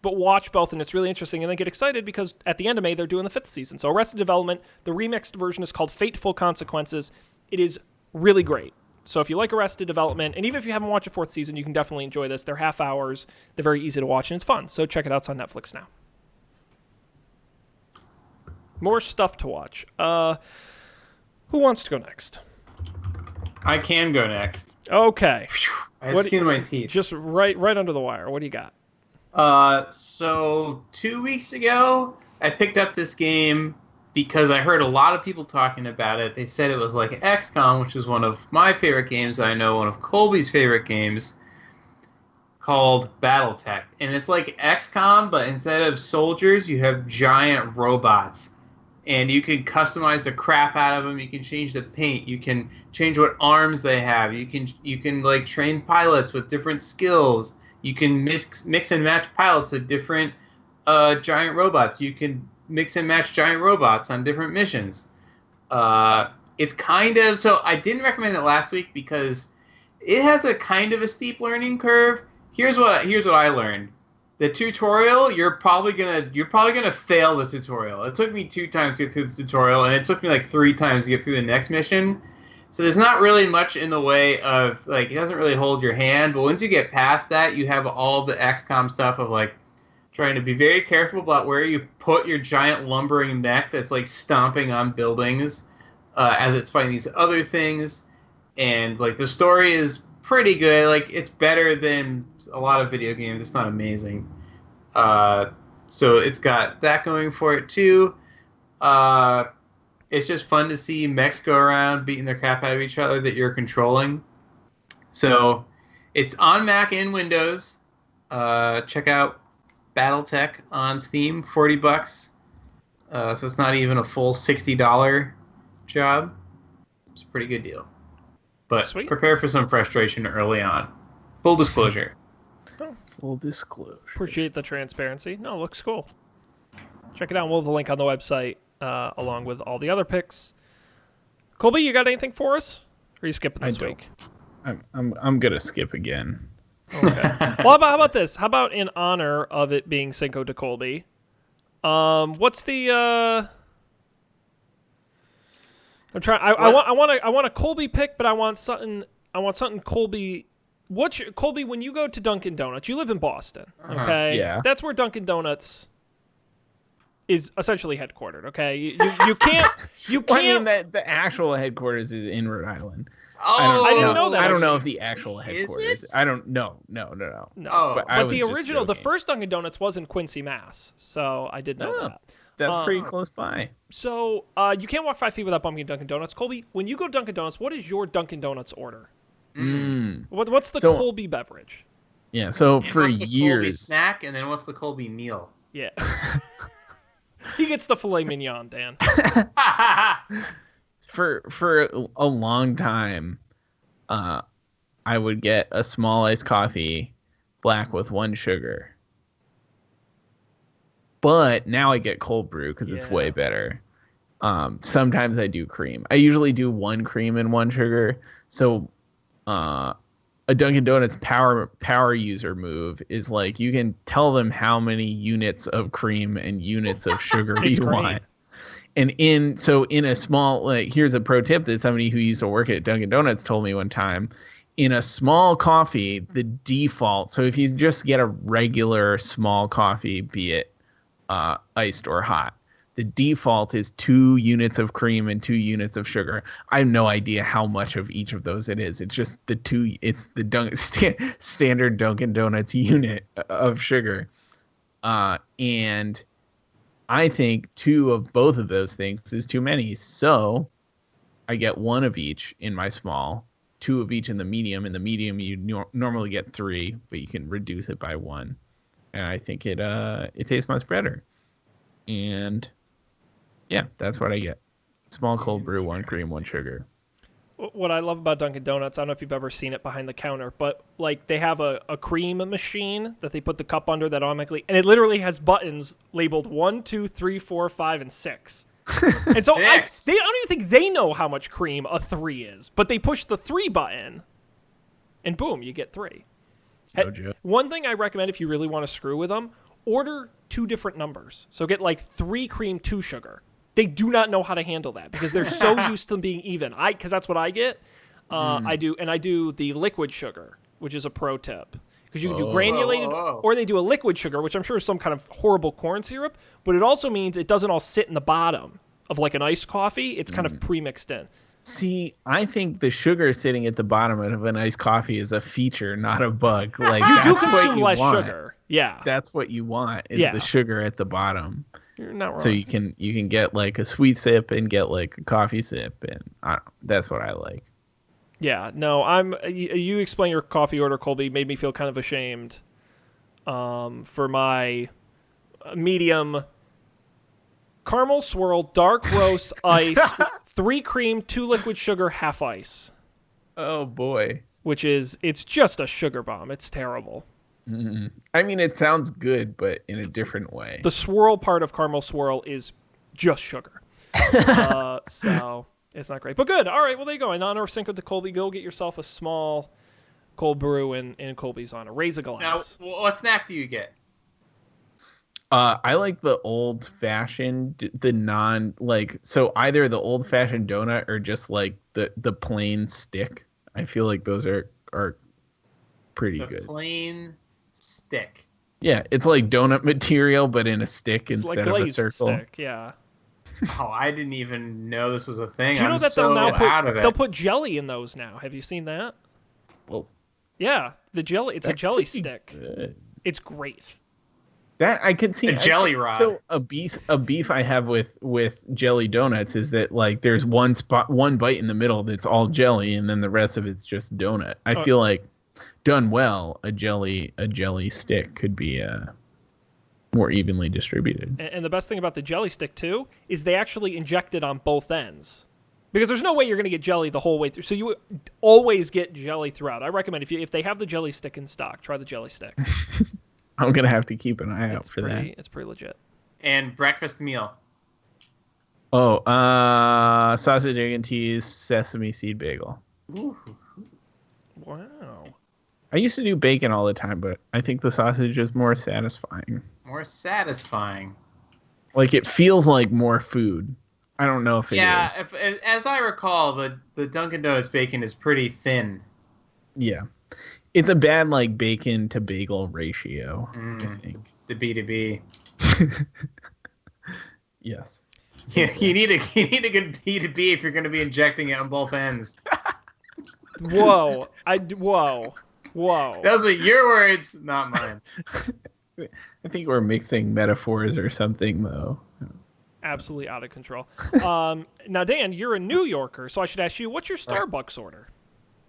But watch both, and it's really interesting. And then get excited because at the end of May, they're doing the 5th season. So Arrested Development, the remixed version is called Fateful Consequences. It is really great. So if you like Arrested Development, and even if you haven't watched a 4th season, you can definitely enjoy this. They're half hours. They're very easy to watch, and it's fun. So check it out. It's on Netflix now. More stuff to watch. Who wants to go next? I can go next. Okay. I have skin in my teeth. Just right under the wire. What do you got? So 2 weeks ago, I picked up this game because I heard a lot of people talking about it. They said it was like XCOM, which is one of my favorite games. I know one of Colby's favorite games, called BattleTech. And it's like XCOM, but instead of soldiers, you have giant robots. And you can customize the crap out of them. You can change the paint. You can change what arms they have. You can train pilots with different skills. You can mix and match pilots of different giant robots. You can mix and match giant robots on different missions. It's kind of so. I didn't recommend it last week because it has a kind of a steep learning curve. Here's what I learned. The tutorial, you're probably gonna fail the tutorial. It took me 2 times to get through the tutorial, and it took me like 3 times to get through the next mission. So there's not really much in the way of like, it doesn't really hold your hand. But once you get past that, you have all the XCOM stuff of like trying to be very careful about where you put your giant lumbering mech that's like stomping on buildings as it's fighting these other things. And like the story is pretty good. Like it's better than a lot of video games. It's not amazing. So it's got that going for it too. It's just fun to see mechs go around beating their crap out of each other that you're controlling. So it's on Mac and Windows. Check out BattleTech on Steam, $40. So it's not even a full $60 job. It's a pretty good deal. But Sweet. Prepare for some frustration early on. Full disclosure. Full disclosure. Appreciate the transparency. No, it looks cool. Check it out. We'll have the link on the website along with all the other picks. Colby, you got anything for us? Or are you skipping this week? I'm gonna skip again. Okay. Well, how about this? How about in honor of it being Cinco de Colby? What's the? I'm trying. I want a Colby pick, but I want something Colby. Colby? When you go to Dunkin Donuts, you live in Boston, okay? Yeah. That's where Dunkin Donuts is essentially headquartered. Okay, you can't. Well, I mean, the actual headquarters is in Rhode Island. Oh, I didn't know that. I don't know if the actual Is headquarters. it? I don't. No. Oh. But the original, the first Dunkin Donuts was in Quincy, Mass. So I did know that. That's pretty close by. So you can't walk 5 feet without bumping Dunkin Donuts. Colby, when you go to Dunkin Donuts, what is your Dunkin Donuts order? What's the Colby beverage? Yeah. So And for what's the Colby years, snack, and then what's the Colby meal? Yeah. He gets the filet mignon, Dan. for a long time, I would get a small iced coffee, black with 1 sugar. But now I get cold brew because it's way better. Sometimes I do cream. I usually do 1 cream and 1 sugar. So a Dunkin' Donuts power user move is like you can tell them how many units of cream and units of sugar you want. And in a small, like, here's a pro tip that somebody who used to work at Dunkin' Donuts told me one time. In a small coffee, the default, so if you just get a regular small coffee, be it iced or hot, the default is 2 units of cream and 2 units of sugar. I have no idea how much of each of those it is. It's just it's the standard Dunkin' Donuts unit of sugar. And I think 2 of both of those things is too many. So I get 1 of each in my small, 2 of each in the medium. In the medium, you normally get 3, but you can reduce it by 1. And I think it tastes much better. And yeah, that's what I get. Small cold brew, 1 cream, 1 sugar. What I love about Dunkin' Donuts, I don't know if you've ever seen it behind the counter, but like they have a cream machine that they put the cup under that automatically, and it literally has buttons labeled 1, 2, 3, 4, 5, and 6. And so I don't even think they know how much cream a 3 is, but they push the 3 button, and boom, you get 3. No joke. One thing I recommend if you really want to screw with them, order 2 different numbers. So get like 3 cream, 2 sugar. They do not know how to handle that because they're so used to being even. Because that's what I get. I do the liquid sugar, which is a pro tip. Because you can do granulated, or they do a liquid sugar, which I'm sure is some kind of horrible corn syrup. But it also means it doesn't all sit in the bottom of like an iced coffee. It's kind of pre-mixed in. See, I think the sugar sitting at the bottom of an iced coffee is a feature, not a bug. Like you do that's consume what you less want. sugar. Yeah, That's what you want is the sugar at the bottom. you're not wrong. So you can get like a sweet sip and get like a coffee sip, and that's what I like. Yeah, no, you explain your coffee order, Colby, made me feel kind of ashamed for my medium caramel swirl, dark roast ice, 3 cream, 2 liquid sugar, half ice. Oh boy. It's just a sugar bomb. It's terrible. I mean, it sounds good, but in a different way. The swirl part of caramel swirl is just sugar. So it's not great. But good. All right, well, there you go. In honor of Cinco de Colby, go get yourself a small cold brew in Colby's honor. Raise a glass. Now, what snack do you get? I like the old-fashioned, so either the old-fashioned donut or just like the plain stick. I feel like those are pretty good. The plain stick. Yeah, it's like donut material, but in a stick It's instead like of a glazed circle. stick, yeah. Oh, I didn't even know this was a thing. Do you know I'm that so out of it. they'll put jelly in those now? Have you seen that? Well, Yeah, the jelly. It's a jelly stick. good. It's great. That I could see. A jelly rod. So a beef I have with jelly donuts is that like there's one bite in the middle that's all jelly, and then the rest of it's just donut. I feel like done well, a jelly stick could be more evenly distributed. And the best thing about the jelly stick too is they actually inject it on both ends, because there's no way you're going to get jelly the whole way through. So you always get jelly throughout. I recommend if they have the jelly stick in stock, try the jelly stick. I'm gonna have to keep an eye out for that. It's pretty legit. And breakfast meal. Oh, sausage, egg, and cheese, sesame seed bagel. Ooh. Wow. I used to do bacon all the time, but I think the sausage is more satisfying. More satisfying. Like it feels like more food. I don't know if it is. Yeah, as I recall, the Dunkin Donuts bacon is pretty thin. Yeah. It's a bad like bacon to bagel ratio, I think. The B2B. Yes. Yeah, you need a good B2B if you're going to be injecting it on both ends. Whoa. Whoa. Those are your words, not mine. I think we're mixing metaphors or something, though. Absolutely out of control. Now, Dan, you're a New Yorker, so I should ask you, what's your Starbucks order?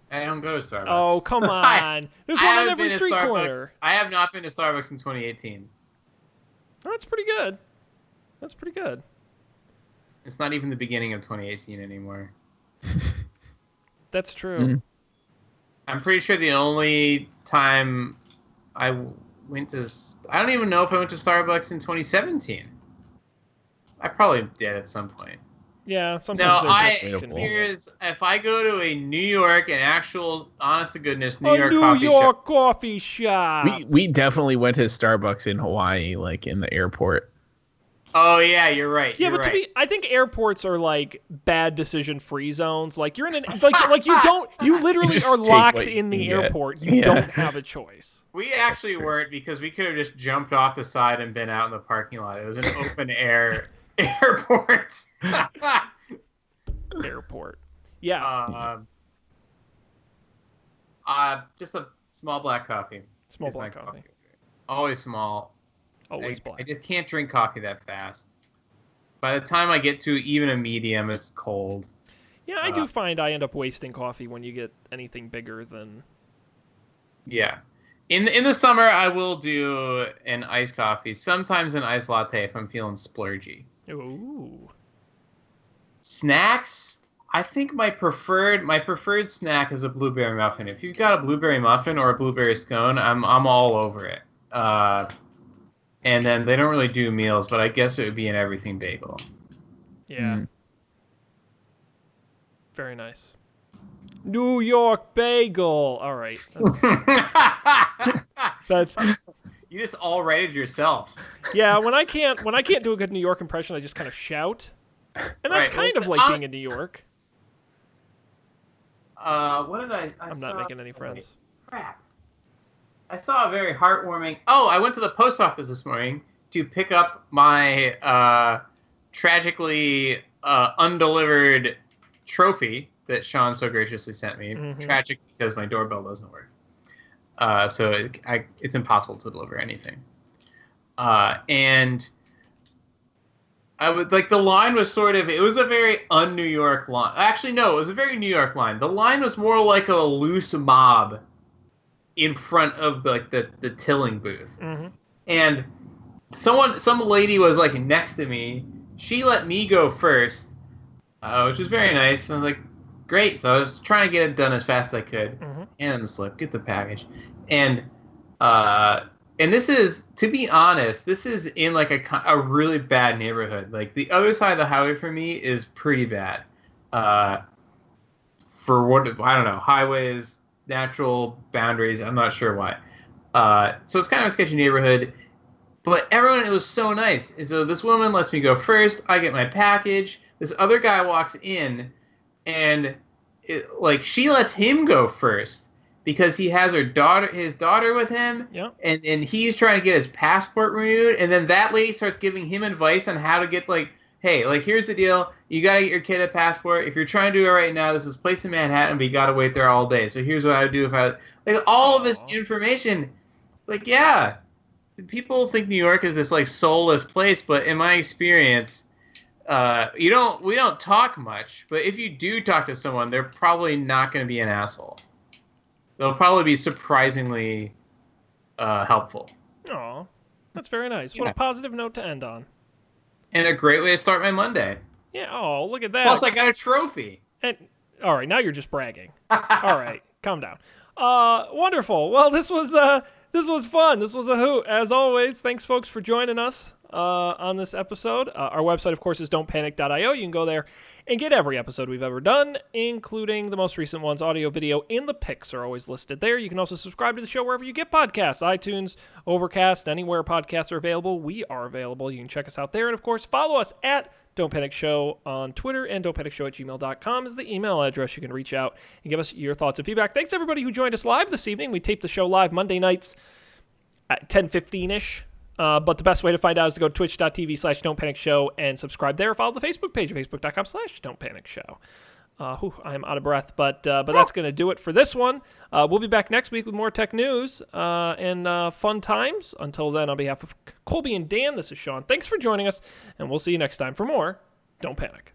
I don't go to Starbucks. Oh, come on. There's one on every street corner. I have not been to Starbucks in 2018. Oh, that's pretty good. That's pretty good. It's not even the beginning of 2018 anymore. That's true. Mm. I'm pretty sure the only time I went to... I don't even know if I went to Starbucks in 2017. I probably did at some point. Yeah, sometimes they're just convenient. If I go to a New York, an actual, honest to goodness New York coffee shop. We definitely went to Starbucks in Hawaii, like in the airport. Oh yeah, you're right. Yeah, you're but right. I think airports are like bad decision free zones. Like you're in like you literally are locked in the airport. You don't have a choice. We actually weren't, because we could have just jumped off the side and been out in the parking lot. It was an open air airport. Airport. Yeah. Just a small black coffee. Small black coffee. Always small. Always black. I just can't drink coffee that fast. By the time I get to even a medium, it's cold. Yeah, I do find I end up wasting coffee when you get anything bigger than... Yeah. In the summer, I will do an iced coffee. Sometimes an iced latte if I'm feeling splurgy. Ooh. Snacks? I think my preferred snack is a blueberry muffin. If you've got a blueberry muffin or a blueberry scone, I'm all over it. And then they don't really do meals, but I guess it would be an everything bagel. Yeah. Very nice. New York bagel. All right. That's You just all rated yourself. Yeah, when I can't do a good New York impression, I just kind of shout. And that's kind of like being in New York. What did I I'm not making any friends. Crap. I saw a very heartwarming... Oh, I went to the post office this morning to pick up my tragically undelivered trophy that Sean so graciously sent me. Mm-hmm. Tragic because my doorbell doesn't work. So it's impossible to deliver anything. And I would like, the line was sort of, it was a very un-New York line. Actually, no, it was a very New York line. The line was more like a loose mob in front of the tilling booth. Mm-hmm. And some lady was like next to me. She let me go first, which was very nice. And I was like, great. So I was trying to get it done as fast as I could. Mm-hmm. And in the slip, get the package. And And this is, to be honest, this is in like a really bad neighborhood. Like the other side of the highway for me is pretty bad. For what, I don't know, highways, natural boundaries, I'm not sure why. So it's kind of a sketchy neighborhood, but everyone, it was so nice. And so this woman lets me go first. I get my package. This other guy walks in, and she lets him go first because he has his daughter with him. Yeah. And he's trying to get his passport renewed. And then that lady starts giving him advice on how to get hey, here's the deal. You got to get your kid a passport. If you're trying to do it right now, this is a place in Manhattan, but you got to wait there all day. So here's what I would do if I... all of this information. Yeah. People think New York is this, soulless place, but in my experience, we don't talk much. But if you do talk to someone, they're probably not going to be an asshole. They'll probably be surprisingly helpful. Aw, that's very nice. What a positive note to end on. And a great way to start my Monday. Yeah, oh, look at that. Plus, I got a trophy. And all right, now you're just bragging. All right, calm down. Wonderful. Well, this was fun. This was a hoot. As always, thanks, folks, for joining us on this episode. Our website, of course, is don'tpanic.io. You can go there and get every episode we've ever done, including the most recent ones. Audio, video, and the pics are always listed there. You can also subscribe to the show wherever you get podcasts, iTunes, Overcast, anywhere podcasts are available. We are available. You can check us out there. And, of course, follow us at Don't Panic Show on Twitter, and don'tpanicshow@gmail.com is the email address. You can reach out and give us your thoughts and feedback. Thanks, everybody who joined us live this evening. We tape the show live Monday nights at 10:15-ish. But the best way to find out is to go to twitch.tv/don'tpanicshow and subscribe there. Follow the Facebook page, facebook.com/don'tpanicshow. I am out of breath, but that's going to do it for this one. We'll be back next week with more tech news and fun times. Until then, on behalf of Colby and Dan, this is Sean. Thanks for joining us, and we'll see you next time for more Don't Panic.